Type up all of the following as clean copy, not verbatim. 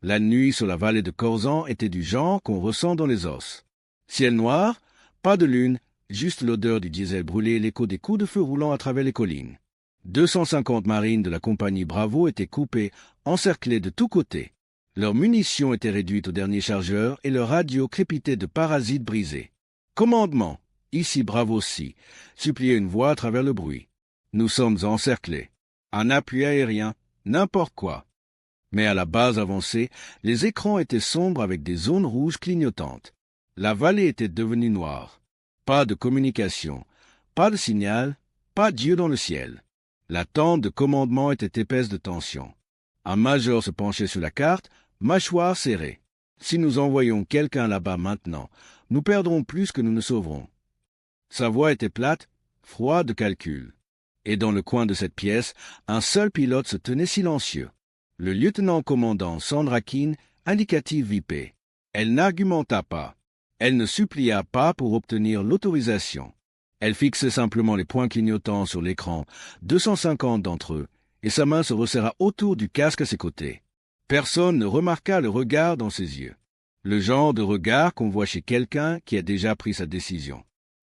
La nuit sur la vallée de Corzan était du genre qu'on ressent dans les os. Ciel noir, pas de lune, juste l'odeur du diesel brûlé et l'écho des coups de feu roulant à travers les collines. 250 marines de la compagnie Bravo étaient coupées, encerclées de tous côtés. Leurs munitions étaient réduites au dernier chargeur et leur radio crépitait de parasites brisés. Commandement, ici Bravo aussi, suppliait une voix à travers le bruit. Nous sommes encerclés. Un appui aérien, n'importe quoi. Mais à la base avancée, les écrans étaient sombres avec des zones rouges clignotantes. La vallée était devenue noire. Pas de communication, pas de signal, pas d'yeux dans le ciel. La tente de commandement était épaisse de tension. Un major se penchait sur la carte, mâchoire serrée. Si nous envoyons quelqu'un là-bas maintenant, nous perdrons plus que nous ne sauverons. Sa voix était plate, froide de calcul. Et dans le coin de cette pièce, un seul pilote se tenait silencieux. Le lieutenant-commandant Sandra Keane, indicatif VIP. Elle n'argumenta pas. Elle ne supplia pas pour obtenir l'autorisation. Elle fixait simplement les points clignotants sur l'écran, 250 d'entre eux, et sa main se resserra autour du casque à ses côtés. Personne ne remarqua le regard dans ses yeux. Le genre de regard qu'on voit chez quelqu'un qui a déjà pris sa décision.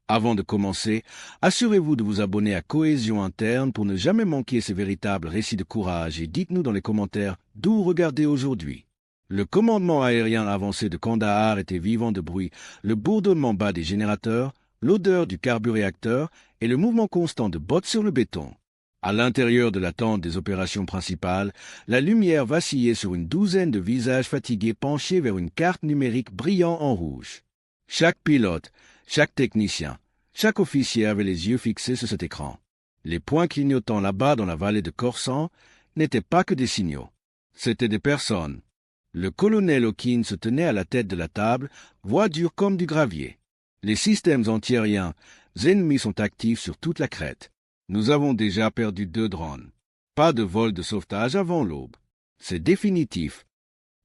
Avant de commencer, assurez-vous de vous abonner à Cohésion Interne pour ne jamais manquer ces véritables récits de courage et dites-nous dans les commentaires d'où vous regardez aujourd'hui. Le commandement aérien avancé de Kandahar était vivant de bruit, le bourdonnement bas des générateurs, l'odeur du carburéacteur et le mouvement constant de bottes sur le béton. À l'intérieur de la tente des opérations principales, la lumière vacillait sur une douzaine de visages fatigués penchés vers une carte numérique brillant en rouge. Chaque pilote, chaque technicien, chaque officier avait les yeux fixés sur cet écran. Les points clignotants là-bas dans la vallée de Corzan n'étaient pas que des signaux. C'étaient des personnes. Le colonel Hawkins se tenait à la tête de la table, voix dure comme du gravier. Les systèmes antiaériens ennemis sont actifs sur toute la crête. Nous avons déjà perdu 2 drones. Pas de vol de sauvetage avant l'aube. C'est définitif.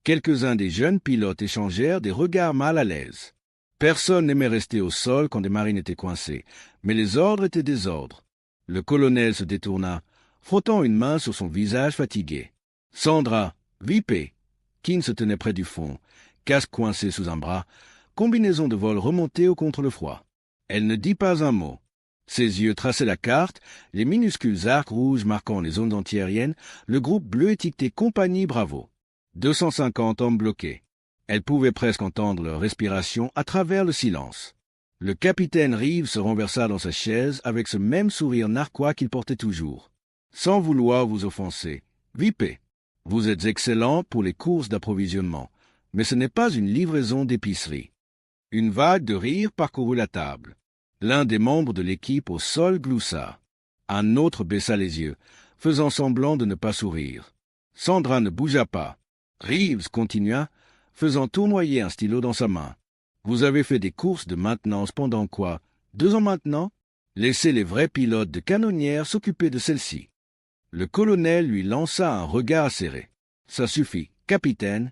Quelques-uns des jeunes pilotes échangèrent des regards mal à l'aise. Personne n'aimait rester au sol quand des marines étaient coincées, mais les ordres étaient des ordres. Le colonel se détourna, frottant une main sur son visage fatigué. Sandra, VIP. Keane se tenait près du fond, casque coincé sous un bras, combinaison de vol remontée au contre le froid. Elle ne dit pas un mot. Ses yeux traçaient la carte, les minuscules arcs rouges marquant les zones antiaériennes, le groupe bleu étiqueté Compagnie Bravo. 250 hommes bloqués. Elle pouvait presque entendre leur respiration à travers le silence. Le capitaine Reeves se renversa dans sa chaise avec ce même sourire narquois qu'il portait toujours. Sans vouloir vous offenser, VIP, vous êtes excellent pour les courses d'approvisionnement, mais ce n'est pas une livraison d'épicerie. Une vague de rire parcourut la table. L'un des membres de l'équipe au sol gloussa. Un autre baissa les yeux, faisant semblant de ne pas sourire. Sandra ne bougea pas. Reeves continua, faisant tournoyer un stylo dans sa main. Vous avez fait des courses de maintenance pendant quoi? 2 ans maintenant? Laissez les vrais pilotes de canonnières s'occuper de celle-ci. Le colonel lui lança un regard acéré. Ça suffit, capitaine.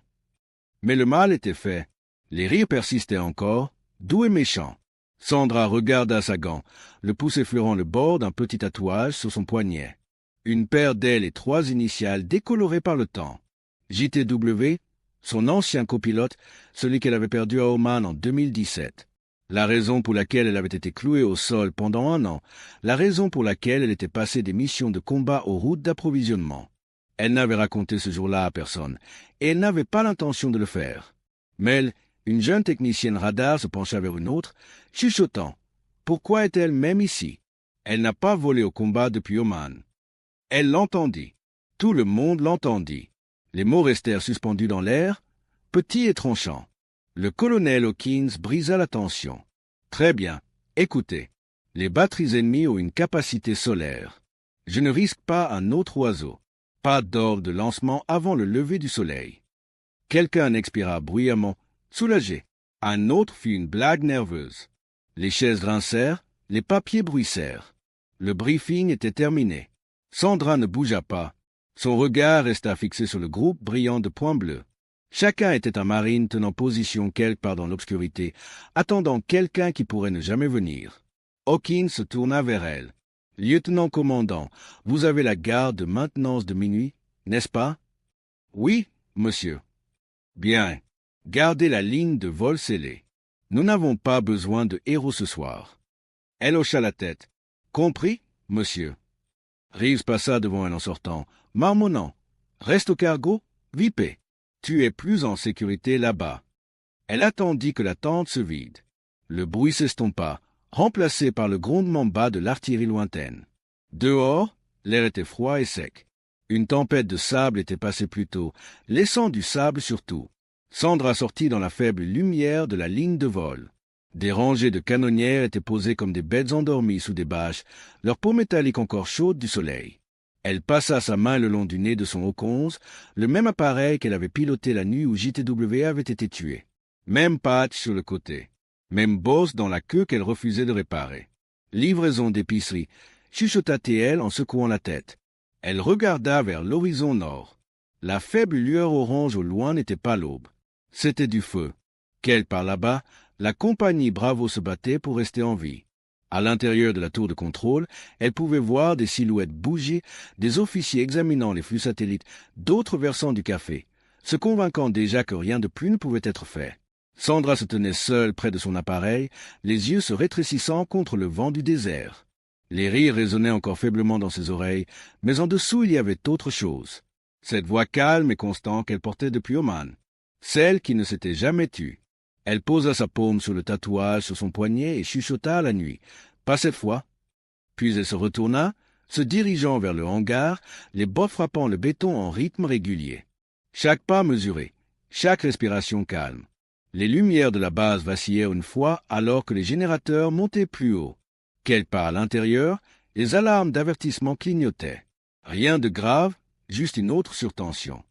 Mais le mal était fait. Les rires persistaient encore, doux et méchants. Sandra regarda sa gant, le pouce effleurant le bord d'un petit tatouage sur son poignet. Une paire d'ailes et 3 initiales décolorées par le temps. JTW, son ancien copilote, celui qu'elle avait perdu à Oman en 2017. La raison pour laquelle elle avait été clouée au sol pendant 1 an, la raison pour laquelle elle était passée des missions de combat aux routes d'approvisionnement. Elle n'avait raconté ce jour-là à personne, et elle n'avait pas l'intention de le faire. Mel, une jeune technicienne radar, se pencha vers une autre, chuchotant. Pourquoi est-elle même ici? Elle n'a pas volé au combat depuis Oman. Elle l'entendit. Tout le monde l'entendit. Les mots restèrent suspendus dans l'air, petits et tranchants. Le colonel Hawkins brisa la tension. Très bien, écoutez. Les batteries ennemies ont une capacité solaire. Je ne risque pas un autre oiseau. Pas d'ordre de lancement avant le lever du soleil. Quelqu'un expira bruyamment, soulagé. Un autre fit une blague nerveuse. Les chaises grincèrent, les papiers bruissèrent. Le briefing était terminé. Sandra ne bougea pas. Son regard resta fixé sur le groupe brillant de points bleus. Chacun était un marine tenant position quelque part dans l'obscurité, attendant quelqu'un qui pourrait ne jamais venir. Hawkins se tourna vers elle. « Lieutenant-commandant, vous avez la garde de maintenance de minuit, n'est-ce pas ?»« Oui, monsieur. » Bien. Gardez la ligne de vol scellée. Nous n'avons pas besoin de héros ce soir. Elle hocha la tête. Compris, monsieur. Reeves passa devant elle en sortant, marmonnant. Reste au cargo, Vipé. Tu es plus en sécurité là-bas. Elle attendit que la tente se vide. Le bruit s'estompa, remplacé par le grondement bas de l'artillerie lointaine. Dehors, l'air était froid et sec. Une tempête de sable était passée plus tôt, laissant du sable surtout. Sandra sortit dans la faible lumière de la ligne de vol. Des rangées de canonnières étaient posées comme des bêtes endormies sous des bâches, leur peau métallique encore chaude du soleil. Elle passa sa main le long du nez de son Hawk-11, le même appareil qu'elle avait piloté la nuit où JTW avait été tué. Même patch sur le côté. Même bosse dans la queue qu'elle refusait de réparer. Livraison d'épicerie, chuchota-t-elle en secouant la tête. Elle regarda vers l'horizon nord. La faible lueur orange au loin n'était pas l'aube. C'était du feu. Quelque part là-bas, la compagnie Bravo se battait pour rester en vie. À l'intérieur de la tour de contrôle, elle pouvait voir des silhouettes bouger, des officiers examinant les flux satellites d'autres versants du café, se convainquant déjà que rien de plus ne pouvait être fait. Sandra se tenait seule près de son appareil, les yeux se rétrécissant contre le vent du désert. Les rires résonnaient encore faiblement dans ses oreilles, mais en dessous il y avait autre chose. Cette voix calme et constante qu'elle portait depuis Oman. Celle qui ne s'était jamais tue. Elle posa sa paume sur le tatouage sur son poignet et chuchota à la nuit. Pas cette fois. Puis elle se retourna, se dirigeant vers le hangar, les bottes frappant le béton en rythme régulier. Chaque pas mesuré, chaque respiration calme. Les lumières de la base vacillaient une fois alors que les générateurs montaient plus haut. Quelque part à l'intérieur, les alarmes d'avertissement clignotaient. Rien de grave, juste une autre surtension.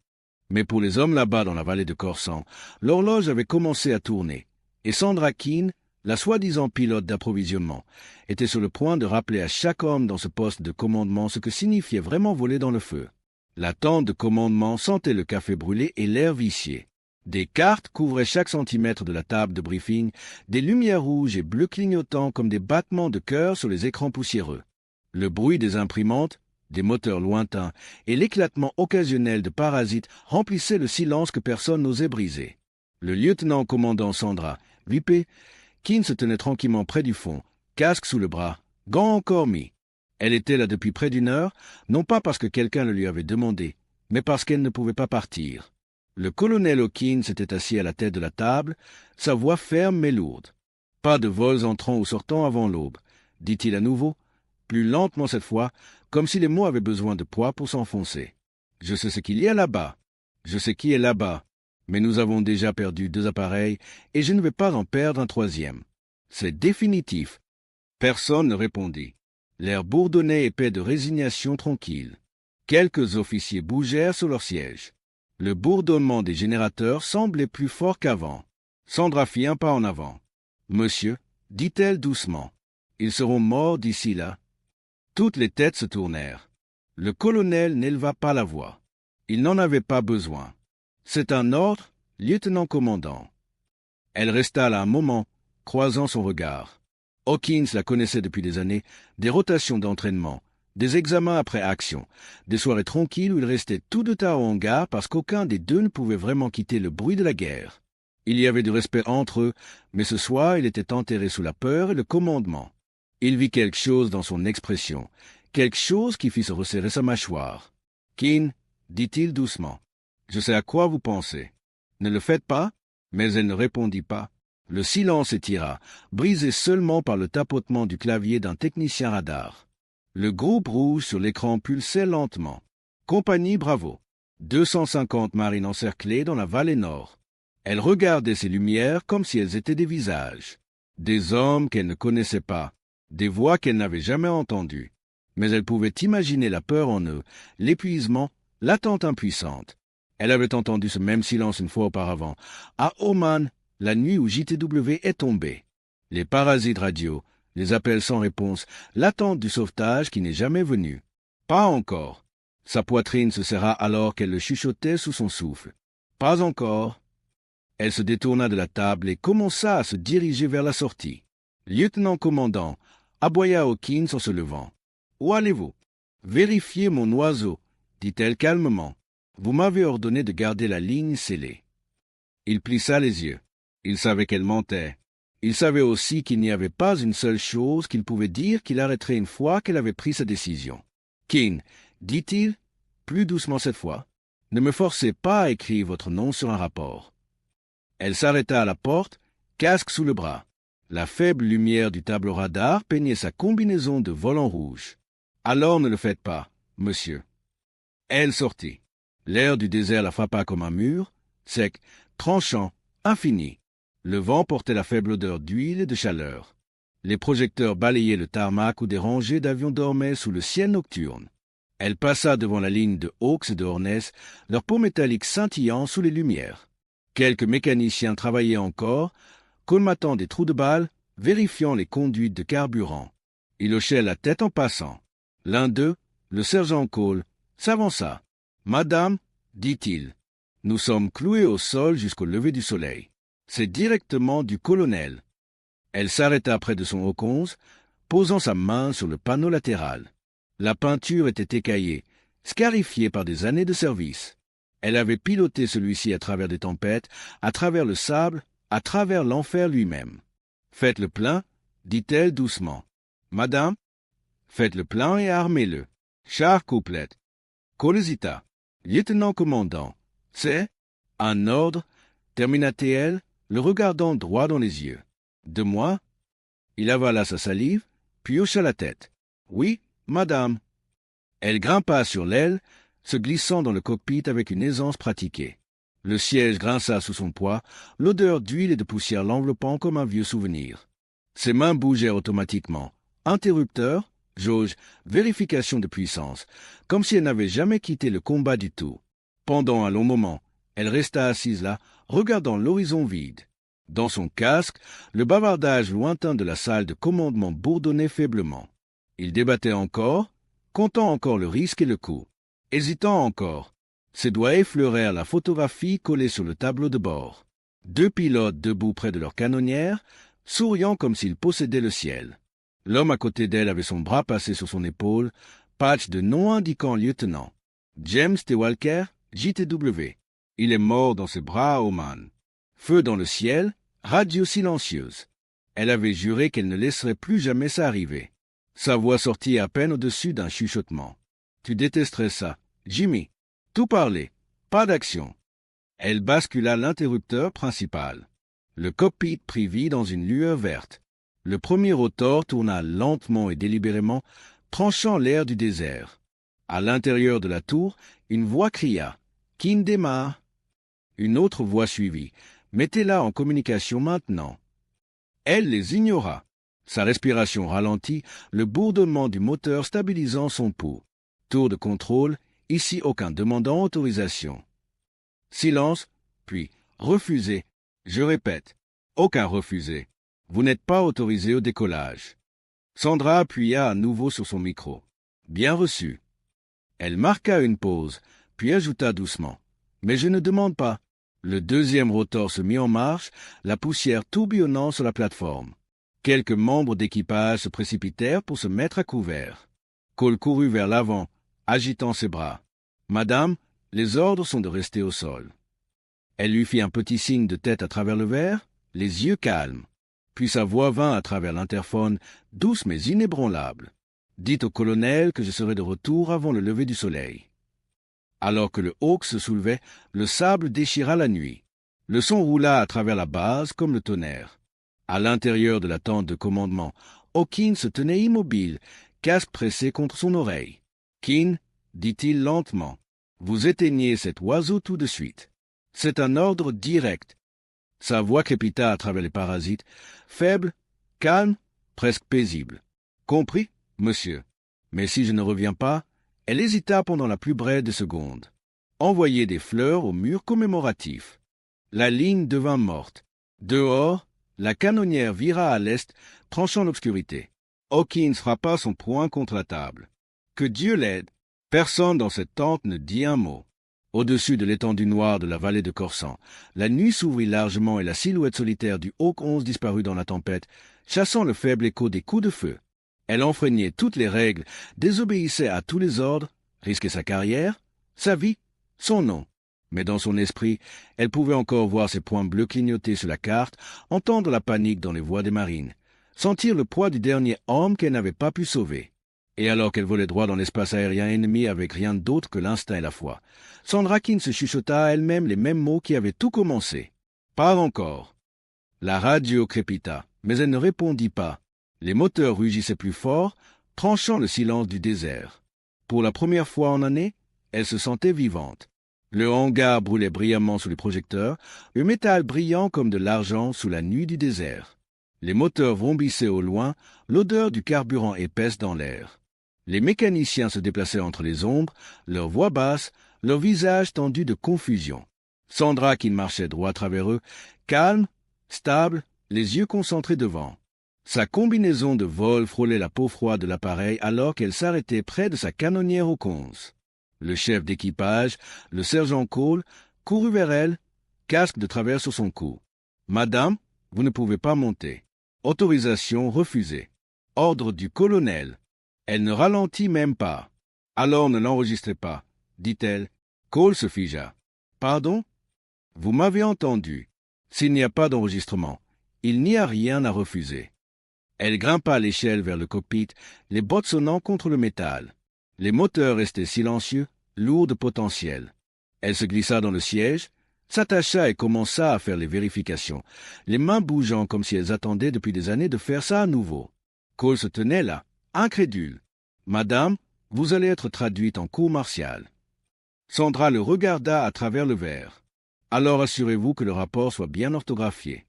Mais pour les hommes là-bas dans la vallée de Corsan, l'horloge avait commencé à tourner, et Sandra Keane, la soi-disant pilote d'approvisionnement, était sur le point de rappeler à chaque homme dans ce poste de commandement ce que signifiait vraiment voler dans le feu. La tente de commandement sentait le café brûlé et l'air vicié. Des cartes couvraient chaque centimètre de la table de briefing, des lumières rouges et bleues clignotant comme des battements de cœur sur les écrans poussiéreux. Le bruit des imprimantes, des moteurs lointains et l'éclatement occasionnel de parasites remplissaient le silence que personne n'osait briser. Le lieutenant-commandant Sandra, Vipé, Keane se tenait tranquillement près du fond, casque sous le bras, gants encore mis. Elle était là depuis près d'une heure, non pas parce que quelqu'un le lui avait demandé, mais parce qu'elle ne pouvait pas partir. Le colonel Hawkins s'était assis à la tête de la table, sa voix ferme mais lourde. « Pas de vols entrant ou sortant avant l'aube », dit-il à nouveau, plus lentement cette fois, comme si les mots avaient besoin de poids pour s'enfoncer. « Je sais ce qu'il y a là-bas. Je sais qui est là-bas. Mais nous avons déjà perdu 2 appareils et je ne vais pas en perdre un 3e. C'est définitif. » Personne ne répondit. L'air bourdonnait épais de résignation tranquille. Quelques officiers bougèrent sur leur siège. Le bourdonnement des générateurs semblait plus fort qu'avant. Sandra fit un pas en avant. « Monsieur, dit-elle doucement, ils seront morts d'ici là. » Toutes les têtes se tournèrent. Le colonel n'éleva pas la voix. Il n'en avait pas besoin. « C'est un ordre, lieutenant-commandant. » Elle resta là un moment, croisant son regard. Hawkins la connaissait depuis des années, des rotations d'entraînement, des examens après action, des soirées tranquilles où ils restaient tous deux tard au hangar parce qu'aucun des deux ne pouvait vraiment quitter le bruit de la guerre. Il y avait du respect entre eux, mais ce soir il était enterré sous la peur et le commandement. Il vit quelque chose dans son expression, quelque chose qui fit se resserrer sa mâchoire. « Keane, dit-il doucement, je sais à quoi vous pensez. Ne le faites pas ?» Mais elle ne répondit pas. Le silence s'étira, brisé seulement par le tapotement du clavier d'un technicien radar. Le groupe rouge sur l'écran pulsait lentement. Compagnie Bravo. 250 marines encerclées dans la vallée nord. Elle regardait ces lumières comme si elles étaient des visages. Des hommes qu'elle ne connaissait pas. Des voix qu'elle n'avait jamais entendues. Mais elle pouvait imaginer la peur en eux, l'épuisement, l'attente impuissante. Elle avait entendu ce même silence une fois auparavant, à Oman, la nuit où JTW est tombé. Les parasites radio, les appels sans réponse, l'attente du sauvetage qui n'est jamais venu. Pas encore. Sa poitrine se serra alors qu'elle le chuchotait sous son souffle. Pas encore. Elle se détourna de la table et commença à se diriger vers la sortie. Lieutenant-commandant, aboya Hawkins en se levant. « Où allez-vous ?»« Vérifiez mon oiseau, dit-elle calmement. Vous m'avez ordonné de garder la ligne scellée. Il plissa les yeux. Il savait qu'elle mentait. Il savait aussi qu'il n'y avait pas une seule chose qu'il pouvait dire qu'il arrêterait une fois qu'elle avait pris sa décision. « Keane, dit-il, plus doucement cette fois, ne me forcez pas à écrire votre nom sur un rapport. » Elle s'arrêta à la porte, casque sous le bras. La faible lumière du tableau radar peignait sa combinaison de volant rouge. « Alors ne le faites pas, monsieur. » Elle sortit. L'air du désert la frappa comme un mur, sec, tranchant, infini. Le vent portait la faible odeur d'huile et de chaleur. Les projecteurs balayaient le tarmac où des rangées d'avions dormaient sous le ciel nocturne. Elle passa devant la ligne de Hawks et de Hornets, leurs peaux métalliques scintillant sous les lumières. Quelques mécaniciens travaillaient encore, colmatant des trous de balles, vérifiant les conduites de carburant. Ils hochaient la tête en passant. L'un d'eux, le sergent Cole, s'avança. « Madame, dit-il, nous sommes cloués au sol jusqu'au lever du soleil. C'est directement du colonel. » Elle s'arrêta près de son Hawk-11, posant sa main sur le panneau latéral. La peinture était écaillée, scarifiée par des années de service. Elle avait piloté celui-ci à travers des tempêtes, à travers le sable, à travers l'enfer lui-même. « Faites le plein, dit-elle doucement. « Madame, faites le plein et armez-le. Char complète. » Cole hésita. « Lieutenant-commandant, c'est un ordre, termina-t-elle, le regardant droit dans les yeux. « De moi ?» Il avala sa salive, puis hocha la tête. « Oui, madame. » Elle grimpa sur l'aile, se glissant dans le cockpit avec une aisance pratiquée. Le siège grinça sous son poids, l'odeur d'huile et de poussière l'enveloppant comme un vieux souvenir. Ses mains bougèrent automatiquement. Interrupteur, jauge, vérification de puissance, comme si elle n'avait jamais quitté le combat du tout. Pendant un long moment, elle resta assise là, regardant l'horizon vide. Dans son casque, le bavardage lointain de la salle de commandement bourdonnait faiblement. Il débattait encore, comptant encore le risque et le coût. Hésitant encore, ses doigts effleurèrent la photographie collée sur le tableau de bord. Deux pilotes debout près de leur canonnière, souriant comme s'ils possédaient le ciel. L'homme à côté d'elle avait son bras passé sur son épaule, patch de nom indiquant lieutenant. James T. Walker, JTW. Il est mort dans ses bras à Oman. Feu dans le ciel, radio silencieuse. Elle avait juré qu'elle ne laisserait plus jamais ça arriver. Sa voix sortit à peine au-dessus d'un chuchotement. « Tu détesterais ça, Jimmy. Tout parler, pas d'action. » Elle bascula l'interrupteur principal. Le cockpit prit vie dans une lueur verte. Le premier rotor tourna lentement et délibérément, tranchant l'air du désert. À l'intérieur de la tour, une voix cria « Keane démarre !» Une autre voix suivit « Mettez-la en communication maintenant !» Elle les ignora. Sa respiration ralentit, le bourdonnement du moteur stabilisant son pouls. Tour de contrôle, ici aucun demandant autorisation. Silence, puis refusé. Je répète, aucun refusé. Vous n'êtes pas autorisé au décollage. Sandra appuya à nouveau sur son micro. Bien reçu. Elle marqua une pause, puis ajouta doucement. Mais je ne demande pas. Le deuxième rotor se mit en marche, la poussière tourbillonnant sur la plateforme. Quelques membres d'équipage se précipitèrent pour se mettre à couvert. Cole courut vers l'avant, agitant ses bras. « Madame, les ordres sont de rester au sol. » Elle lui fit un petit signe de tête à travers le verre, les yeux calmes. Puis sa voix vint à travers l'interphone, douce mais inébranlable. « Dites au colonel que je serai de retour avant le lever du soleil. » Alors que le Hawk se soulevait, le sable déchira la nuit. Le son roula à travers la base comme le tonnerre. À l'intérieur de la tente de commandement, Hawkins se tenait immobile, casque pressé contre son oreille. « Keane, dit-il lentement, vous éteignez cet oiseau tout de suite. C'est un ordre direct. » Sa voix crépita à travers les parasites, faible, calme, presque paisible. « Compris, monsieur. Mais si je ne reviens pas... » Elle hésita pendant la plus brève des secondes. Envoyer des fleurs au mur commémoratif. La ligne devint morte. Dehors, la canonnière vira à l'est, tranchant l'obscurité. Hawkins frappa son poing contre la table. Que Dieu l'aide. Personne dans cette tente ne dit un mot. Au-dessus de l'étendue noire de la vallée de Corsan, la nuit s'ouvrit largement et la silhouette solitaire du Hawk 11 disparut dans la tempête, chassant le faible écho des coups de feu. Elle enfreignait toutes les règles, désobéissait à tous les ordres, risquait sa carrière, sa vie, son nom. Mais dans son esprit, elle pouvait encore voir ses points bleus clignoter sur la carte, entendre la panique dans les voix des marines, sentir le poids du dernier homme qu'elle n'avait pas pu sauver. Et alors qu'elle volait droit dans l'espace aérien ennemi avec rien d'autre que l'instinct et la foi, Sandra King se chuchota à elle-même les mêmes mots qui avaient tout commencé. « Pas encore !» La radio crépita, mais elle ne répondit pas. Les moteurs rugissaient plus fort, tranchant le silence du désert. Pour la première fois en année, elle se sentait vivante. Le hangar brûlait brillamment sous les projecteurs, le métal brillant comme de l'argent sous la nuit du désert. Les moteurs vrombissaient au loin, l'odeur du carburant épaisse dans l'air. Les mécaniciens se déplaçaient entre les ombres, leurs voix basses, leurs visages tendus de confusion. Sandra, qui marchait droit à travers eux, calme, stable, les yeux concentrés devant. Sa combinaison de vol frôlait la peau froide de l'appareil alors qu'elle s'arrêtait près de sa canonnière aux 11. Le chef d'équipage, le sergent Cole, courut vers elle, casque de travers sur son cou. « Madame, vous ne pouvez pas monter. Autorisation refusée. Ordre du colonel. » Elle ne ralentit même pas. « Alors ne l'enregistrez pas, » dit-elle. Cole se figea. « Pardon ? Vous m'avez entendu. S'il n'y a pas d'enregistrement, il n'y a rien à refuser. » Elle grimpa l'échelle vers le cockpit, les bottes sonnant contre le métal. Les moteurs restaient silencieux, lourds de potentiel. Elle se glissa dans le siège, s'attacha et commença à faire les vérifications, les mains bougeant comme si elles attendaient depuis des années de faire ça à nouveau. Cole se tenait là, incrédule. « Madame, vous allez être traduite en cour martiale. » Sandra le regarda à travers le verre. « Alors assurez-vous que le rapport soit bien orthographié. »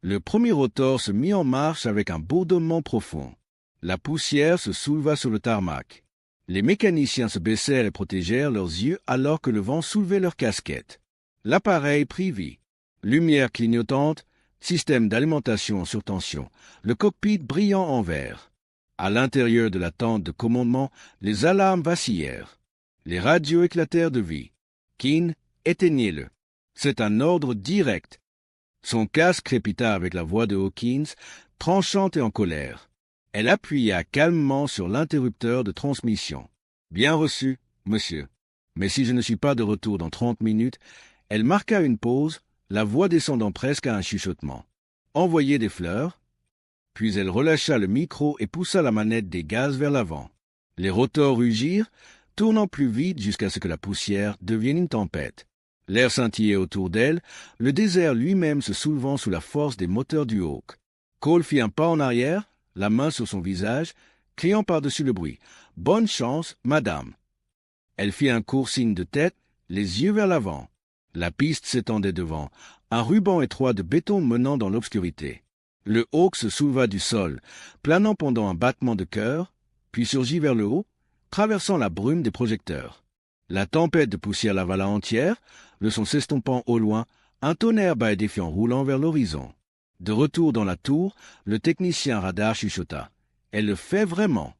Le premier rotor se mit en marche avec un bourdonnement profond. La poussière se souleva sur le tarmac. Les mécaniciens se baissèrent et protégèrent leurs yeux alors que le vent soulevait leurs casquettes. L'appareil prit vie. Lumière clignotante, système d'alimentation en surtension, le cockpit brillant en vert. À l'intérieur de la tente de commandement, les alarmes vacillèrent. Les radios éclatèrent de vie. Keane, éteignez-le. C'est un ordre direct. Son casque crépita avec la voix de Hawkins, tranchante et en colère. Elle appuya calmement sur l'interrupteur de transmission. « Bien reçu, monsieur. Mais si je ne suis pas de retour dans 30 minutes, elle marqua une pause, la voix descendant presque à un chuchotement. « Envoyez des fleurs. » Puis elle relâcha le micro et poussa la manette des gaz vers l'avant. Les rotors rugirent, tournant plus vite jusqu'à ce que la poussière devienne une tempête. L'air scintillait autour d'elle, le désert lui-même se soulevant sous la force des moteurs du Hawk. Cole fit un pas en arrière, la main sur son visage, criant par-dessus le bruit. « Bonne chance, madame !» Elle fit un court signe de tête, les yeux vers l'avant. La piste s'étendait devant, un ruban étroit de béton menant dans l'obscurité. Le Hawk se souleva du sol, planant pendant un battement de cœur, puis surgit vers le haut, traversant la brume des projecteurs. La tempête de poussière l'avala entière, le son s'estompant au loin, un tonnerre bas et défiant roulant vers l'horizon. De retour dans la tour, le technicien radar chuchota. « Elle le fait vraiment !»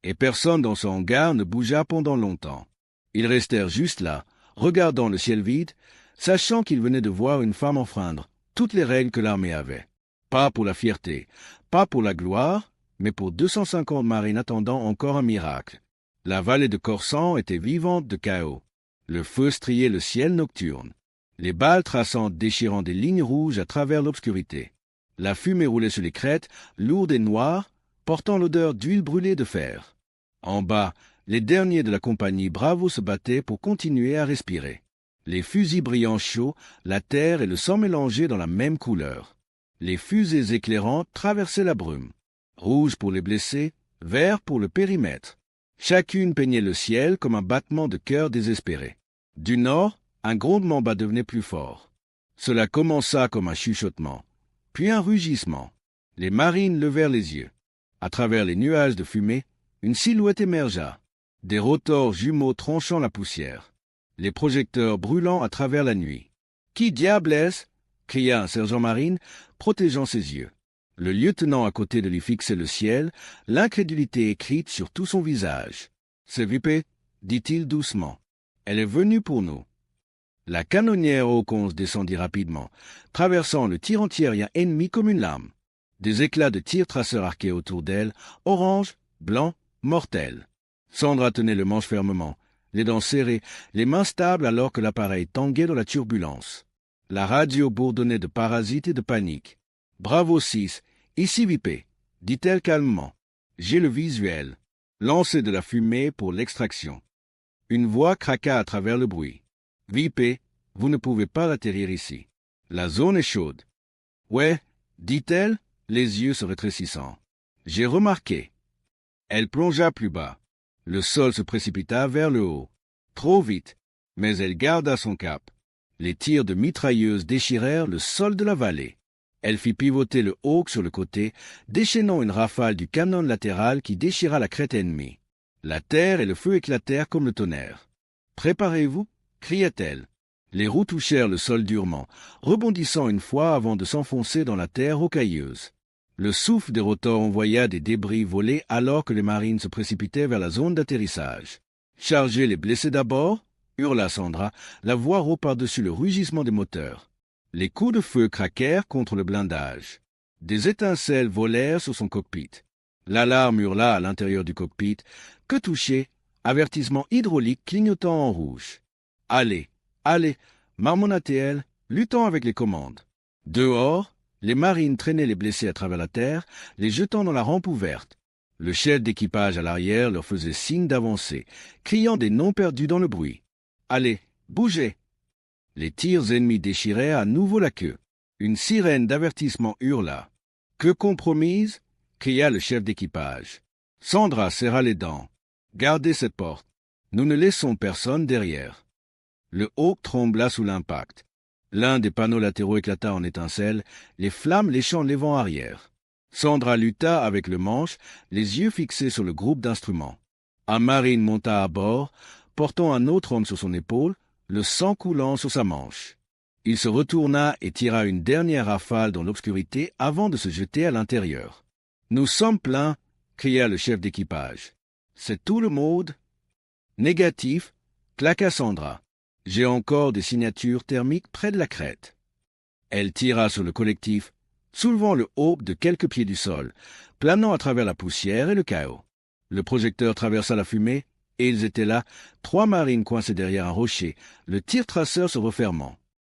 Et personne dans son hangar ne bougea pendant longtemps. Ils restèrent juste là, regardant le ciel vide, sachant qu'ils venaient de voir une femme enfreindre toutes les règles que l'armée avait. Pas pour la fierté, pas pour la gloire, mais pour 250 marines attendant encore un miracle. La vallée de Corsan était vivante de chaos. Le feu striait le ciel nocturne. Les balles traçantes déchirant des lignes rouges à travers l'obscurité. La fumée roulait sur les crêtes, lourde et noire, portant l'odeur d'huile brûlée de fer. En bas, les derniers de la compagnie Bravo se battaient pour continuer à respirer. Les fusils brillants chauds, la terre et le sang mélangés dans la même couleur. Les fusées éclairantes traversaient la brume. Rouge pour les blessés, vert pour le périmètre. Chacune peignait le ciel comme un battement de cœur désespéré. Du nord, un grondement bas devenait plus fort. Cela commença comme un chuchotement, puis un rugissement. Les marines levèrent les yeux. À travers les nuages de fumée, une silhouette émergea. Des rotors jumeaux tranchant la poussière. Les projecteurs brûlant à travers la nuit. « Qui diable est-ce » cria un sergent marine, protégeant ses yeux. Le lieutenant à côté de lui fixait le ciel, l'incrédulité écrite sur tout son visage. « C'est Vipé » dit-il doucement. « Elle est venue pour nous. » La canonnière aux 11 descendit rapidement, traversant le tir antiaérien ennemi comme une lame. Des éclats de tir traceurs arqués autour d'elle, orange, blanc, mortels. Sandra tenait le manche fermement, les dents serrées, les mains stables alors que l'appareil tanguait dans la turbulence. La radio bourdonnait de parasites et de panique. « Bravo 6, ici Vipé, dit-elle calmement. J'ai le visuel. Lancez de la fumée pour l'extraction. » Une voix craqua à travers le bruit. « Vipé, vous ne pouvez pas atterrir ici. La zone est chaude. »« Ouais, dit-elle, les yeux se rétrécissant. J'ai remarqué. » Elle plongea plus bas. Le sol se précipita vers le haut. Trop vite, mais elle garda son cap. Les tirs de mitrailleuses déchirèrent le sol de la vallée. Elle fit pivoter le Hawk sur le côté, déchaînant une rafale du canon latéral qui déchira la crête ennemie. La terre et le feu éclatèrent comme le tonnerre. « Préparez-vous » cria-t-elle. Les roues touchèrent le sol durement, rebondissant une fois avant de s'enfoncer dans la terre rocailleuse. Le souffle des rotors envoya des débris voler alors que les marines se précipitaient vers la zone d'atterrissage. « Chargez les blessés d'abord » hurla Sandra, la voix rauque par-dessus le rugissement des moteurs. Les coups de feu craquèrent contre le blindage. Des étincelles volèrent sur son cockpit. L'alarme hurla à l'intérieur du cockpit. « Que toucher » avertissement hydraulique clignotant en rouge. « Allez, allez » marmonna-t-elle, luttant avec les commandes. Dehors, les marines traînaient les blessés à travers la terre, les jetant dans la rampe ouverte. Le chef d'équipage à l'arrière leur faisait signe d'avancer, criant des noms perdus dans le bruit. « Allez, bougez !» Les tirs ennemis déchirèrent à nouveau la queue. Une sirène d'avertissement hurla. « Que compromise » cria le chef d'équipage. Sandra serra les dents. « Gardez cette porte. Nous ne laissons personne derrière. » Le Hawk trembla sous l'impact. L'un des panneaux latéraux éclata en étincelles, les flammes léchant les vents arrière. Sandra lutta avec le manche, les yeux fixés sur le groupe d'instruments. Un marine monta à bord, portant un autre homme sur son épaule, le sang coulant sur sa manche. Il se retourna et tira une dernière rafale dans l'obscurité avant de se jeter à l'intérieur. « Nous sommes pleins » cria le chef d'équipage. « C'est tout le monde ?»« Négatif » claqua Sandra. « J'ai encore des signatures thermiques près de la crête. » Elle tira sur le collectif, soulevant le Hawk de quelques pieds du sol, planant à travers la poussière et le chaos. Le projecteur traversa la fumée, et ils étaient là, 3 marines coincés derrière un rocher, le tir-traceur se refermant.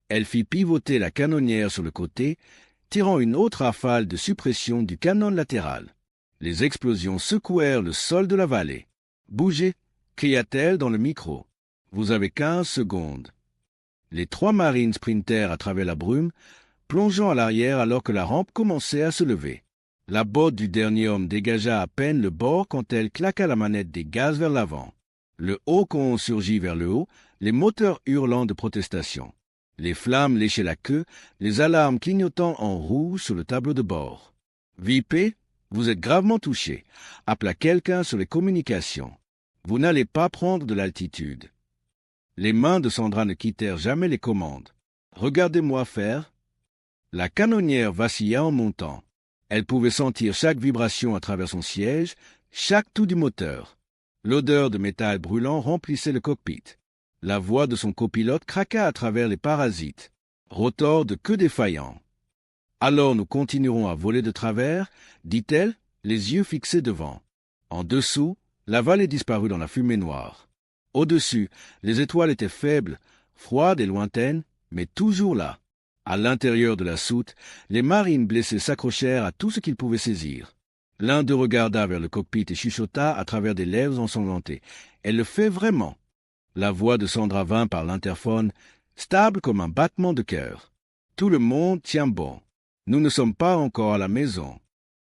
Elle fit pivoter la canonnière sur le côté, tirant une autre rafale de suppression du canon latéral. Les explosions secouèrent le sol de la vallée. « Bougez » cria-t-elle dans le micro. « Vous avez 15 secondes. » Les 3 marines sprintèrent à travers la brume, plongeant à l'arrière alors que la rampe commençait à se lever. La botte du dernier homme dégagea à peine le bord quand elle claqua la manette des gaz vers l'avant. Le Hawk surgit vers le haut, les moteurs hurlant de protestation. Les flammes léchaient la queue, les alarmes clignotant en rouge sur le tableau de bord. « Vipé, vous êtes gravement touché » appela quelqu'un sur les communications. « Vous n'allez pas prendre de l'altitude. » Les mains de Sandra ne quittèrent jamais les commandes. « Regardez-moi faire. » La canonnière vacilla en montant. Elle pouvait sentir chaque vibration à travers son siège, chaque toux du moteur. L'odeur de métal brûlant remplissait le cockpit. La voix de son copilote craqua à travers les parasites. Rotor de queue défaillant. « Alors nous continuerons à voler de travers » dit-elle, les yeux fixés devant. En dessous, la vallée disparut dans la fumée noire. Au-dessus, les étoiles étaient faibles, froides et lointaines, mais toujours là. À l'intérieur de la soute, les marines blessés s'accrochèrent à tout ce qu'ils pouvaient saisir. L'un d'eux regarda vers le cockpit et chuchota à travers des lèvres ensanglantées. « Elle le fait vraiment !» La voix de Sandra vint par l'interphone, stable comme un battement de cœur. « Tout le monde tient bon. Nous ne sommes pas encore à la maison. »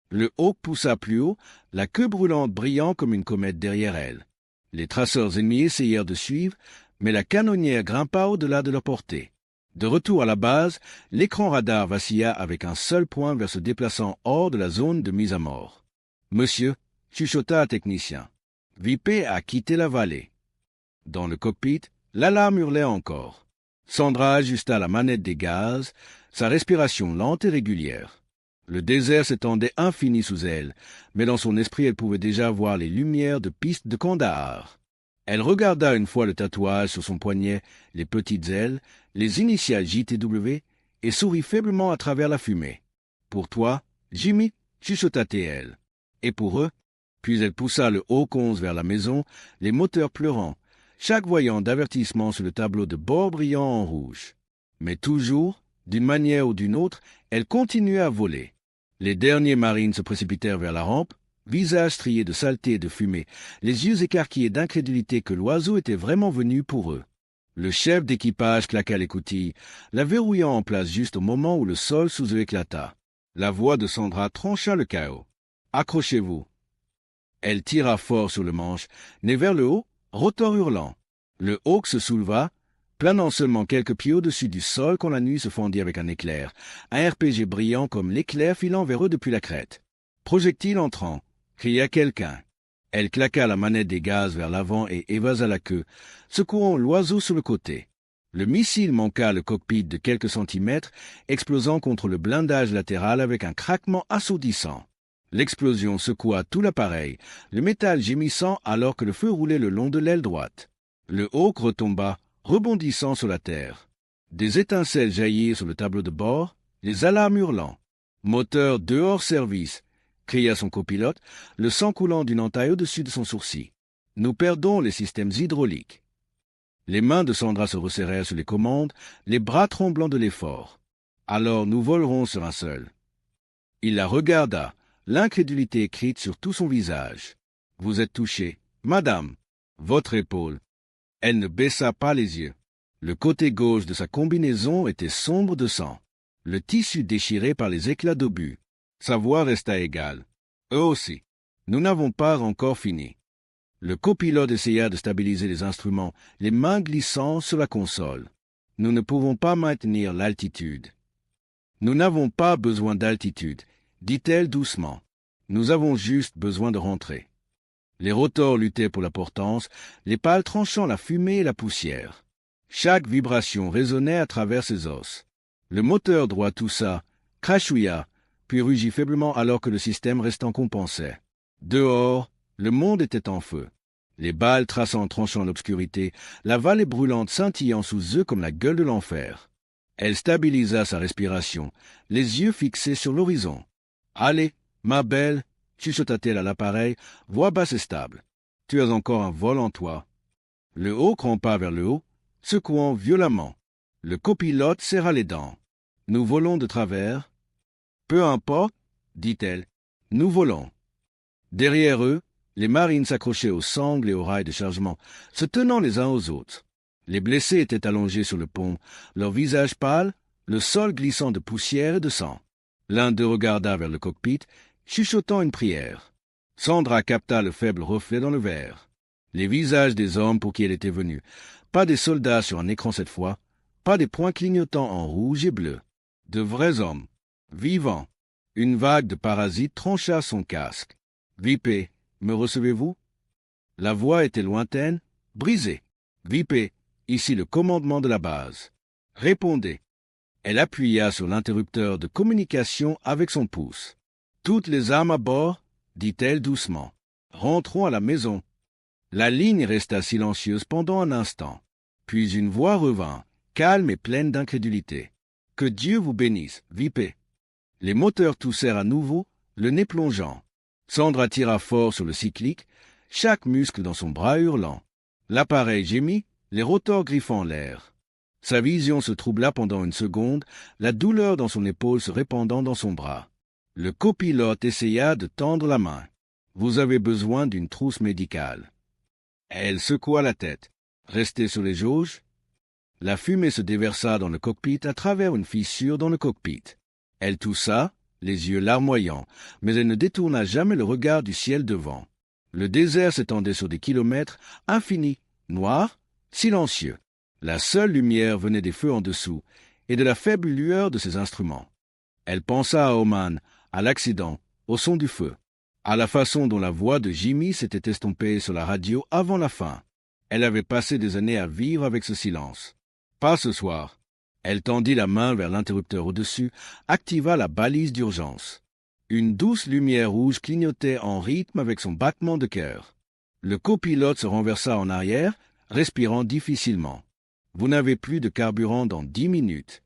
Le Hawk poussa plus haut, la queue brûlante brillant comme une comète derrière elle. Les traceurs ennemis essayèrent de suivre, mais la canonnière grimpa au-delà de leur portée. De retour à la base, l'écran radar vacilla avec un seul point vers se déplaçant hors de la zone de mise à mort. « Monsieur » chuchota un technicien. « Vipé a quitté la vallée. » Dans le cockpit, l'alarme hurlait encore. Sandra ajusta la manette des gaz, sa respiration lente et régulière. Le désert s'étendait infini sous elle, mais dans son esprit elle pouvait déjà voir les lumières de piste de Kandahar. Elle regarda une fois le tatouage sur son poignet, les petites ailes, les initiales JTW, et sourit faiblement à travers la fumée. « Pour toi, Jimmy » chuchota-t-elle. « Et pour eux ?» Puis elle poussa le Hawk 11 vers la maison, les moteurs pleurant. chaque voyant d'avertissement sur le tableau de bord brillant en rouge. Mais toujours, d'une manière ou d'une autre, elle continuait à voler. Les derniers marines se précipitèrent vers la rampe, visage strié de saleté et de fumée, les yeux écarquillés d'incrédulité que l'oiseau était vraiment venu pour eux. Le chef d'équipage claqua l'écoutille, la verrouillant en place juste au moment où le sol sous eux éclata. La voix de Sandra trancha le chaos. « Accrochez-vous !» Elle tira fort sur le manche, nez vers le haut, rotor hurlant. Le Hawk se souleva, planant seulement quelques pieds au-dessus du sol quand la nuit se fendit avec un éclair, un RPG brillant comme l'éclair filant vers eux depuis la crête. « Projectile entrant !» cria quelqu'un. Elle claqua la manette des gaz vers l'avant et évasa la queue, secouant l'oiseau sur le côté. Le missile manqua le cockpit de quelques centimètres, explosant contre le blindage latéral avec un craquement assourdissant. L'explosion secoua tout l'appareil, le métal gémissant alors que le feu roulait le long de l'aile droite. Le Hawk retomba, rebondissant sur la terre. Des étincelles jaillirent sur le tableau de bord, les alarmes hurlant. « Moteur dehors service !» cria son copilote, le sang coulant d'une entaille au-dessus de son sourcil. « Nous perdons les systèmes hydrauliques. » Les mains de Sandra se resserrèrent sur les commandes, les bras tremblants de l'effort. « Alors nous volerons sur un seul. » Il la regarda, l'incrédulité écrite sur tout son visage. « Vous êtes touchée, madame. Votre épaule. » Elle ne baissa pas les yeux. Le côté gauche de sa combinaison était sombre de sang, le tissu déchiré par les éclats d'obus. Sa voix resta égale. « Eux aussi. Nous n'avons pas encore fini. » Le copilote essaya de stabiliser les instruments, les mains glissant sur la console. « Nous ne pouvons pas maintenir l'altitude. »« Nous n'avons pas besoin d'altitude, » dit-elle doucement. « Nous avons juste besoin de rentrer. » Les rotors luttaient pour la portance, les pales tranchant la fumée et la poussière. Chaque vibration résonnait à travers ses os. Le moteur droit toussa, crachouilla, puis rugit faiblement alors que le système restant compensait. Dehors, le monde était en feu. Les balles traçant tranchant l'obscurité, la vallée brûlante scintillant sous eux comme la gueule de l'enfer. Elle stabilisa sa respiration, les yeux fixés sur l'horizon. « Allez, ma belle !» chuchota-t-elle à l'appareil, voix basse et stable. « Tu as encore un vol en toi. » Le Hawk rampa vers le haut, secouant violemment. Le copilote serra les dents. « Nous volons de travers. »« Peu importe, » dit-elle. « Nous volons. » Derrière eux, les marines s'accrochaient aux sangles et aux rails de chargement, se tenant les uns aux autres. Les blessés étaient allongés sur le pont, leurs visages pâles, le sol glissant de poussière et de sang. L'un d'eux regarda vers le cockpit, chuchotant une prière. Sandra capta le faible reflet dans le verre. Les visages des hommes pour qui elle était venue. Pas des soldats sur un écran cette fois, pas des points clignotants en rouge et bleu. De vrais hommes, vivants. Une vague de parasites trancha son casque. « Vipé, me recevez-vous » La voix était lointaine, brisée. « Vipé, ici le commandement de la base. Répondez. » Elle appuya sur l'interrupteur de communication avec son pouce. « Toutes les âmes à bord, » dit-elle doucement. « Rentrons à la maison. » La ligne resta silencieuse pendant un instant. Puis une voix revint, calme et pleine d'incrédulité. « Que Dieu vous bénisse, Vipé. » Les moteurs toussèrent à nouveau, le nez plongeant. Sandra tira fort sur le cyclique, chaque muscle dans son bras hurlant. L'appareil gémit, les rotors griffant l'air. Sa vision se troubla pendant une seconde, la douleur dans son épaule se répandant dans son bras. Le copilote essaya de tendre la main. « Vous avez besoin d'une trousse médicale. » Elle secoua la tête. « Restez sur les jauges. » La fumée se déversa dans le cockpit à travers une fissure dans le cockpit. Elle toussa, les yeux larmoyants, mais elle ne détourna jamais le regard du ciel devant. Le désert s'étendait sur des kilomètres, infini, noir, silencieux. La seule lumière venait des feux en dessous et de la faible lueur de ses instruments. Elle pensa à Oman, à l'accident, au son du feu, à la façon dont la voix de Jimmy s'était estompée sur la radio avant la fin. Elle avait passé des années à vivre avec ce silence. Pas ce soir. Elle tendit la main vers l'interrupteur au-dessus, activa la balise d'urgence. Une douce lumière rouge clignotait en rythme avec son battement de cœur. Le copilote se renversa en arrière, respirant difficilement. « Vous n'avez plus de carburant dans 10 minutes. »«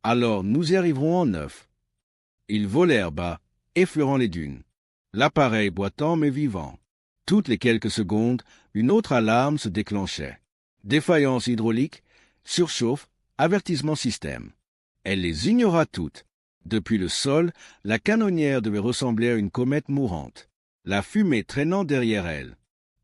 Alors nous y arriverons en 9. » Ils volèrent bas, effleurant les dunes. L'appareil boitant mais vivant. Toutes les quelques secondes, une autre alarme se déclenchait. Défaillance hydraulique, surchauffe, avertissement système. Elle les ignora toutes. Depuis le sol, la canonnière devait ressembler à une comète mourante, la fumée traînant derrière elle.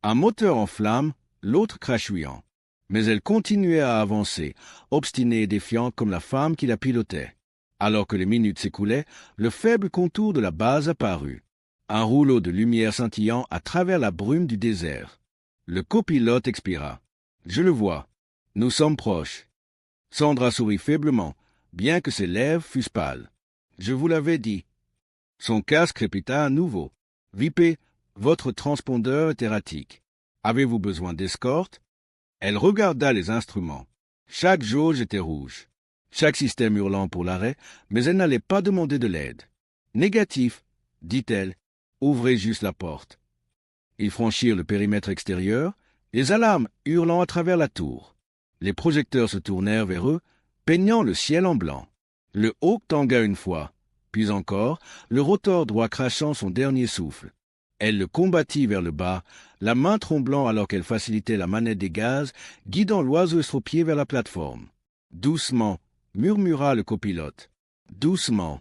Un moteur en flammes, l'autre crachouillant. Mais elle continuait à avancer, obstinée et défiante comme la femme qui la pilotait. Alors que les minutes s'écoulaient, le faible contour de la base apparut. Un rouleau de lumière scintillant à travers la brume du désert. Le copilote expira. « Je le vois. Nous sommes proches. » Sandra sourit faiblement, bien que ses lèvres fussent pâles. « Je vous l'avais dit. » Son casque crépita à nouveau. « Vipé, votre transpondeur est erratique. Avez-vous besoin d'escorte ?» Elle regarda les instruments. Chaque jauge était rouge. Chaque système hurlant pour l'arrêt, mais elle n'allait pas demander de l'aide. « Négatif, » dit-elle. « Ouvrez juste la porte. » Ils franchirent le périmètre extérieur, les alarmes hurlant à travers la tour. Les projecteurs se tournèrent vers eux, peignant le ciel en blanc. Le Hawk tangua une fois, puis encore, le rotor droit crachant son dernier souffle. Elle le combattit vers le bas, la main tremblant alors qu'elle facilitait la manette des gaz, guidant l'oiseau estropié vers la plateforme. « Doucement » murmura le copilote. « Doucement »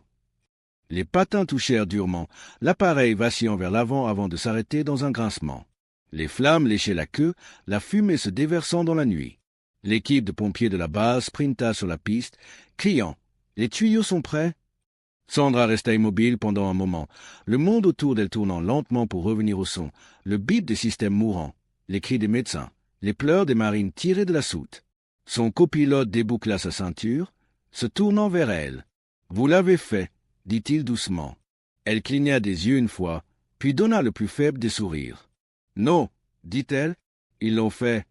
Les patins touchèrent durement, l'appareil vacillant vers l'avant avant de s'arrêter dans un grincement. Les flammes léchaient la queue, la fumée se déversant dans la nuit. L'équipe de pompiers de la base sprinta sur la piste, criant « Les tuyaux sont prêts ?» Sandra resta immobile pendant un moment, le monde autour d'elle tournant lentement pour revenir au son, le bip des systèmes mourants, les cris des médecins, les pleurs des marines tirées de la soute. Son copilote déboucla sa ceinture, se tournant vers elle. « Vous l'avez fait », dit-il doucement. Elle cligna des yeux une fois, puis donna le plus faible des sourires. « Non, » dit-elle, « ils l'ont fait. »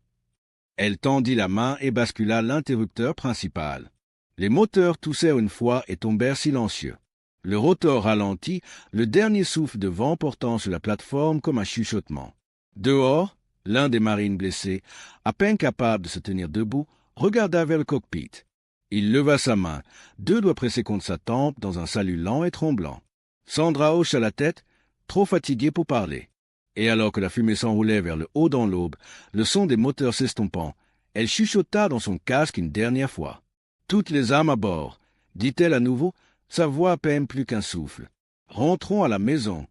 Elle tendit la main et bascula l'interrupteur principal. Les moteurs toussèrent une fois et tombèrent silencieux. Le rotor ralentit, le dernier souffle de vent portant sur la plateforme comme un chuchotement. Dehors, l'un des marines blessés, à peine capable de se tenir debout, regarda vers le cockpit. Il leva sa main, deux doigts pressés contre sa tempe dans un salut lent et tremblant. Sandra hocha la tête, trop fatiguée pour parler. Et alors que la fumée s'enroulait vers le haut dans l'aube, le son des moteurs s'estompant, elle chuchota dans son casque une dernière fois. « Toutes les âmes à bord », dit-elle à nouveau, sa voix à peine plus qu'un souffle. « Rentrons à la maison. »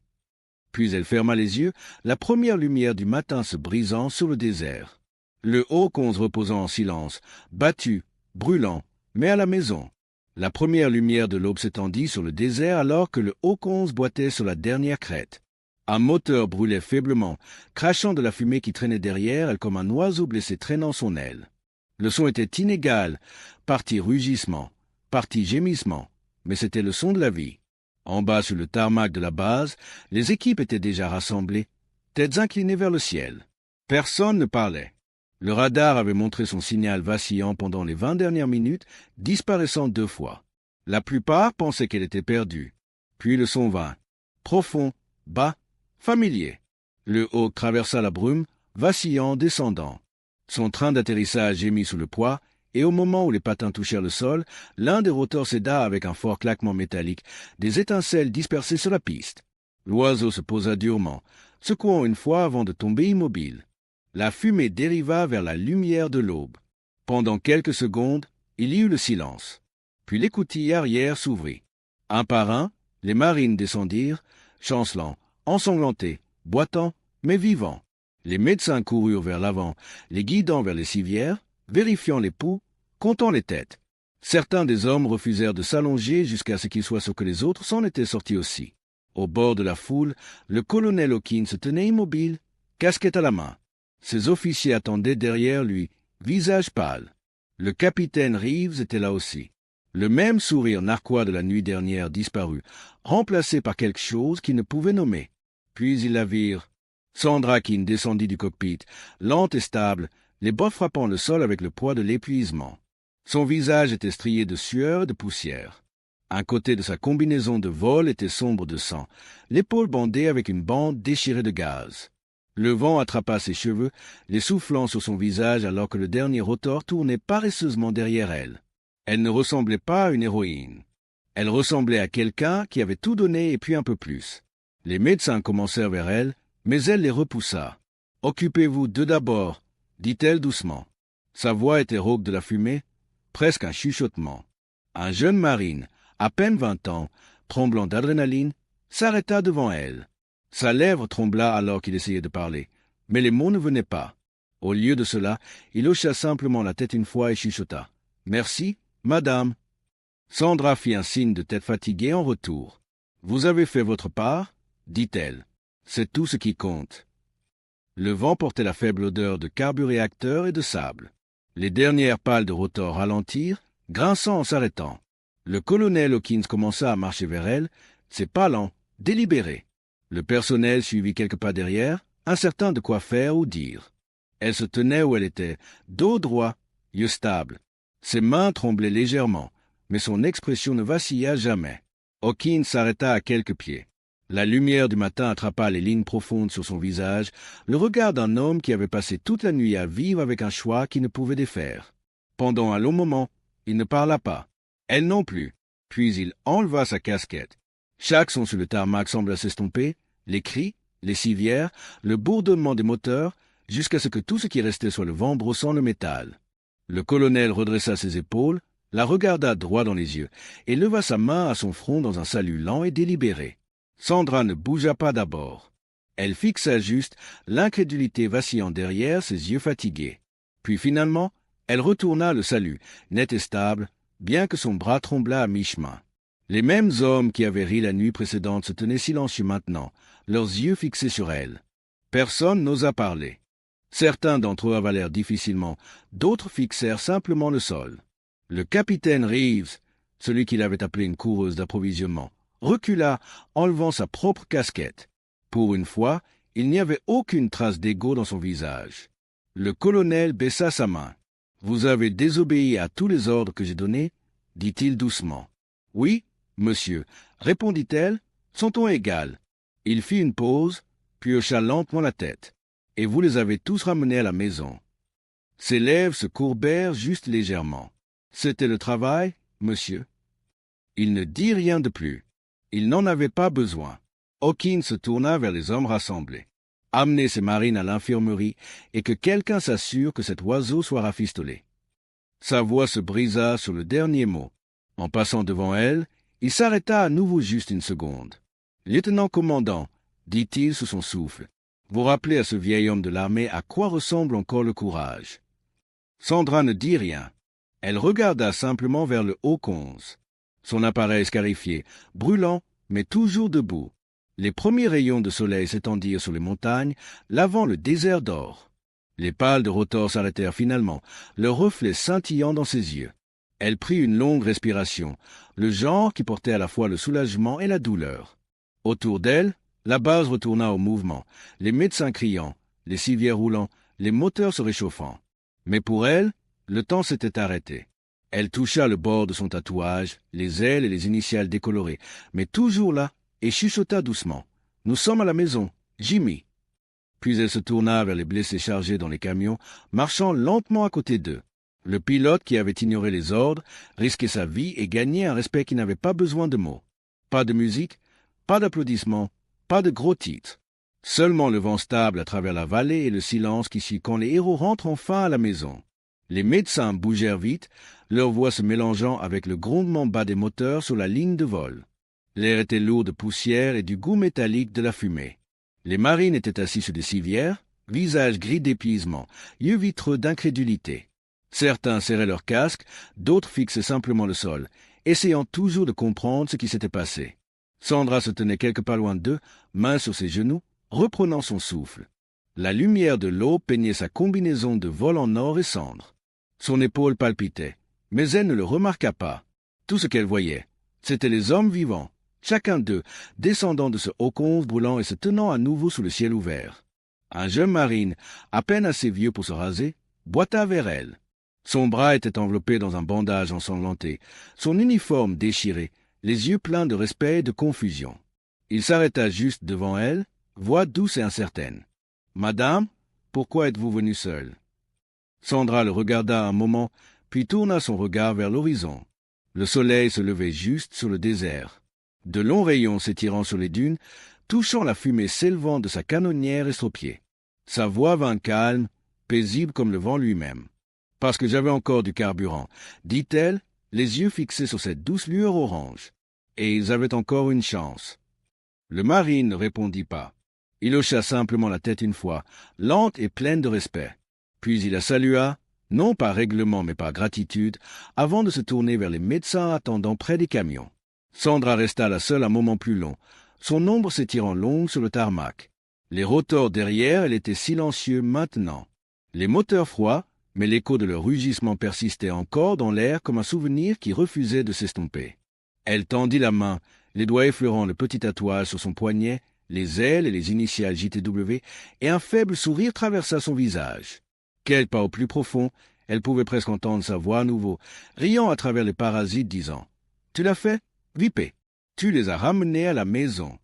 Puis elle ferma les yeux, la première lumière du matin se brisant sur le désert. Le Hawk 11 reposant en silence, battu, brûlant, mais à la maison. La première lumière de l'aube s'étendit sur le désert alors que le Hawk 11 boitait sur la dernière crête. Un moteur brûlait faiblement, crachant de la fumée qui traînait derrière elle comme un oiseau blessé traînant son aile. Le son était inégal, partie rugissement, partie gémissement, mais c'était le son de la vie. En bas sur le tarmac de la base, les équipes étaient déjà rassemblées, têtes inclinées vers le ciel. Personne ne parlait. Le radar avait montré son signal vacillant pendant les 20 dernières minutes, disparaissant 2 fois. La plupart pensaient qu'elle était perdue. Puis le son vint, profond, bas, familier. Le Hawk traversa la brume, vacillant, descendant. Son train d'atterrissage gémit sous le poids, et au moment où les patins touchèrent le sol, l'un des rotors céda avec un fort claquement métallique, des étincelles dispersées sur la piste. L'oiseau se posa durement, secouant une fois avant de tomber immobile. La fumée dériva vers la lumière de l'aube. Pendant quelques secondes, il y eut le silence. Puis l'écoutille arrière s'ouvrit. Un par un, les marines descendirent, chancelant, ensanglantés, boitant, mais vivants. Les médecins coururent vers l'avant, les guidant vers les civières, vérifiant les pouls, comptant les têtes. Certains des hommes refusèrent de s'allonger jusqu'à ce qu'ils soient sûrs que les autres s'en étaient sortis aussi. Au bord de la foule, le colonel Hawkins se tenait immobile, casquette à la main. Ses officiers attendaient derrière lui, visage pâle. Le capitaine Reeves était là aussi. Le même sourire narquois de la nuit dernière disparut, remplacé par quelque chose qu'il ne pouvait nommer. Puis ils la virent. Sandra King descendit du cockpit, lente et stable, les bottes frappant le sol avec le poids de l'épuisement. Son visage était strié de sueur et de poussière. Un côté de sa combinaison de vol était sombre de sang, l'épaule bandée avec une bande déchirée de gaz. Le vent attrapa ses cheveux, les soufflant sur son visage alors que le dernier rotor tournait paresseusement derrière elle. Elle ne ressemblait pas à une héroïne. Elle ressemblait à quelqu'un qui avait tout donné et puis un peu plus. Les médecins commencèrent vers elle, mais elle les repoussa. Occupez-vous d'eux d'abord, dit-elle doucement. Sa voix était rauque de la fumée, presque un chuchotement. Un jeune marine, à peine 20 ans, tremblant d'adrénaline, s'arrêta devant elle. Sa lèvre trembla alors qu'il essayait de parler, mais les mots ne venaient pas. Au lieu de cela, il hocha simplement la tête une fois et chuchota. « Merci, madame. » Sandra fit un signe de tête fatiguée en retour. « Vous avez fait votre part ?» dit-elle. « C'est tout ce qui compte. » Le vent portait la faible odeur de carburéacteur et de sable. Les dernières pales de rotor ralentirent, grinçant en s'arrêtant. Le colonel Hawkins commença à marcher vers elle, ses pas lents, délibérés. Le personnel suivit quelques pas derrière, incertain de quoi faire ou dire. Elle se tenait où elle était, dos droit, yeux stables. Ses mains tremblaient légèrement, mais son expression ne vacilla jamais. Hawkins s'arrêta à quelques pieds. La lumière du matin attrapa les lignes profondes sur son visage, le regard d'un homme qui avait passé toute la nuit à vivre avec un choix qu'il ne pouvait défaire. Pendant un long moment, il ne parla pas. Elle non plus. Puis il enleva sa casquette. Chaque son sur le tarmac sembla s'estomper, les cris, les civières, le bourdonnement des moteurs, jusqu'à ce que tout ce qui restait soit le vent brossant le métal. Le colonel redressa ses épaules, la regarda droit dans les yeux, et leva sa main à son front dans un salut lent et délibéré. Sandra ne bougea pas d'abord. Elle fixa juste, l'incrédulité vacillant derrière ses yeux fatigués. Puis finalement, elle retourna le salut, net et stable, bien que son bras tremblât à mi-chemin. Les mêmes hommes qui avaient ri la nuit précédente se tenaient silencieux maintenant, leurs yeux fixés sur elle. Personne n'osa parler. Certains d'entre eux avalèrent difficilement, d'autres fixèrent simplement le sol. Le capitaine Reeves, celui qu'il avait appelé une coureuse d'approvisionnement, recula, enlevant sa propre casquette. Pour une fois, il n'y avait aucune trace d'ego dans son visage. Le colonel baissa sa main. « Vous avez désobéi à tous les ordres que j'ai donnés ?» dit-il doucement. « Oui, monsieur, » répondit-elle, son ton égal. Il fit une pause, puis hocha lentement la tête. « Et vous les avez tous ramenés à la maison. » Ses lèvres se courbèrent juste légèrement. « C'était le travail, monsieur ?» Il ne dit rien de plus. Il n'en avait pas besoin. Hawkins se tourna vers les hommes rassemblés. « Amenez ces marines à l'infirmerie et que quelqu'un s'assure que cet oiseau soit rafistolé. » Sa voix se brisa sur le dernier mot. En passant devant elle, il s'arrêta à nouveau juste une seconde. « Lieutenant-commandant, » dit-il sous son souffle, « vous rappelez à ce vieil homme de l'armée à quoi ressemble encore le courage. » Sandra ne dit rien. Elle regarda simplement vers le Haut-11. Son appareil scarifié, brûlant, mais toujours debout. Les premiers rayons de soleil s'étendirent sur les montagnes, lavant le désert d'or. Les pales de rotor s'arrêtèrent finalement, leur reflet scintillant dans ses yeux. Elle prit une longue respiration, le genre qui portait à la fois le soulagement et la douleur. Autour d'elle, la base retourna au mouvement, les médecins criant, les civières roulant, les moteurs se réchauffant. Mais pour elle, le temps s'était arrêté. Elle toucha le bord de son tatouage, les ailes et les initiales décolorées, mais toujours là, et chuchota doucement. « Nous sommes à la maison, Jimmy. » Puis elle se tourna vers les blessés chargés dans les camions, marchant lentement à côté d'eux. Le pilote qui avait ignoré les ordres risquait sa vie et gagnait un respect qui n'avait pas besoin de mots. Pas de musique, pas d'applaudissements, pas de gros titres. Seulement le vent stable à travers la vallée et le silence qui suit quand les héros rentrent enfin à la maison. Les médecins bougèrent vite, leurs voix se mélangeant avec le grondement bas des moteurs sur la ligne de vol. L'air était lourd de poussière et du goût métallique de la fumée. Les marines étaient assis sur des civières, visages gris d'épuisement, yeux vitreux d'incrédulité. Certains serraient leurs casques, d'autres fixaient simplement le sol, essayant toujours de comprendre ce qui s'était passé. Sandra se tenait quelque pas loin d'eux, main sur ses genoux, reprenant son souffle. La lumière de l'eau peignait sa combinaison de vol en or et cendre. Son épaule palpitait, mais elle ne le remarqua pas. Tout ce qu'elle voyait, c'étaient les hommes vivants, chacun d'eux descendant de ce Haut-11 brûlant et se tenant à nouveau sous le ciel ouvert. Un jeune marine, à peine assez vieux pour se raser, boita vers elle. Son bras était enveloppé dans un bandage ensanglanté, son uniforme déchiré, les yeux pleins de respect et de confusion. Il s'arrêta juste devant elle, voix douce et incertaine. « Madame, pourquoi êtes-vous venue seule ?» Sandra le regarda un moment, puis tourna son regard vers l'horizon. Le soleil se levait juste sur le désert. De longs rayons s'étirant sur les dunes, touchant la fumée s'élevant de sa canonnière estropiée. Sa voix vint calme, paisible comme le vent lui-même. « Parce que j'avais encore du carburant, dit-elle, les yeux fixés sur cette douce lueur orange. Et ils avaient encore une chance. » Le marine ne répondit pas. Il hocha simplement la tête une fois, lente et pleine de respect. Puis il la salua, non par règlement mais par gratitude, avant de se tourner vers les médecins attendant près des camions. Sandra resta là seule un moment plus long, son ombre s'étirant longue sur le tarmac. Les rotors derrière, elle était silencieux maintenant. Les moteurs froids, mais l'écho de leur rugissement persistait encore dans l'air comme un souvenir qui refusait de s'estomper. Elle tendit la main, les doigts effleurant le petit tatouage sur son poignet, les ailes et les initiales JTW, et un faible sourire traversa son visage. Quelque part au plus profond, elle pouvait presque entendre sa voix à nouveau, riant à travers les parasites, disant « Tu l'as fait, Vipé. Tu les as ramenés à la maison. »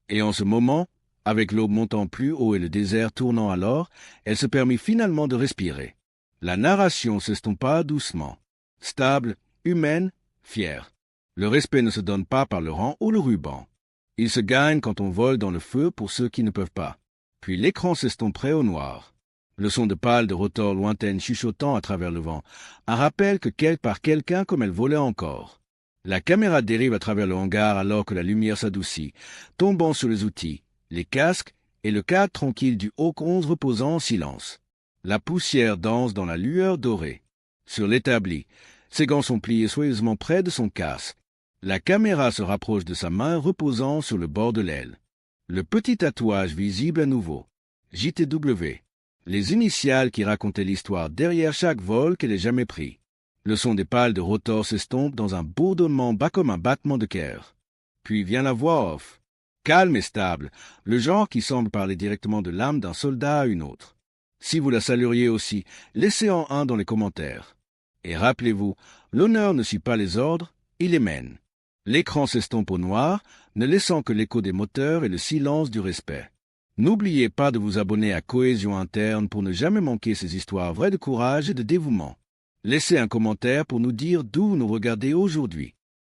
Et en ce moment, avec l'aube montant plus haut et le désert tournant alors, elle se permit finalement de respirer. La narration s'estompa doucement. Stable, humaine, fière. Le respect ne se donne pas par le rang ou le ruban. Il se gagne quand on vole dans le feu pour ceux qui ne peuvent pas. Puis l'écran s'estomperait au noir. Le son de pales de rotors lointaines chuchotant à travers le vent, un rappel que par quelqu'un comme elle volait encore. La caméra dérive à travers le hangar alors que la lumière s'adoucit, tombant sur les outils, les casques et le cadre tranquille du Hawk 11 reposant en silence. La poussière danse dans la lueur dorée. Sur l'établi, ses gants sont pliés soigneusement près de son casque. La caméra se rapproche de sa main reposant sur le bord de l'aile. Le petit tatouage visible à nouveau. JTW. Les initiales qui racontaient l'histoire derrière chaque vol qu'elle ait jamais pris. Le son des pales de rotor s'estompe dans un bourdonnement bas comme un battement de cœur. Puis vient la voix off. Calme et stable, le genre qui semble parler directement de l'âme d'un soldat à une autre. Si vous la salueriez aussi, laissez-en un dans les commentaires. Et rappelez-vous, l'honneur ne suit pas les ordres, il les mène. L'écran s'estompe au noir, ne laissant que l'écho des moteurs et le silence du respect. N'oubliez pas de vous abonner à Cohésion Interne pour ne jamais manquer ces histoires vraies de courage et de dévouement. Laissez un commentaire pour nous dire d'où vous nous regardez aujourd'hui.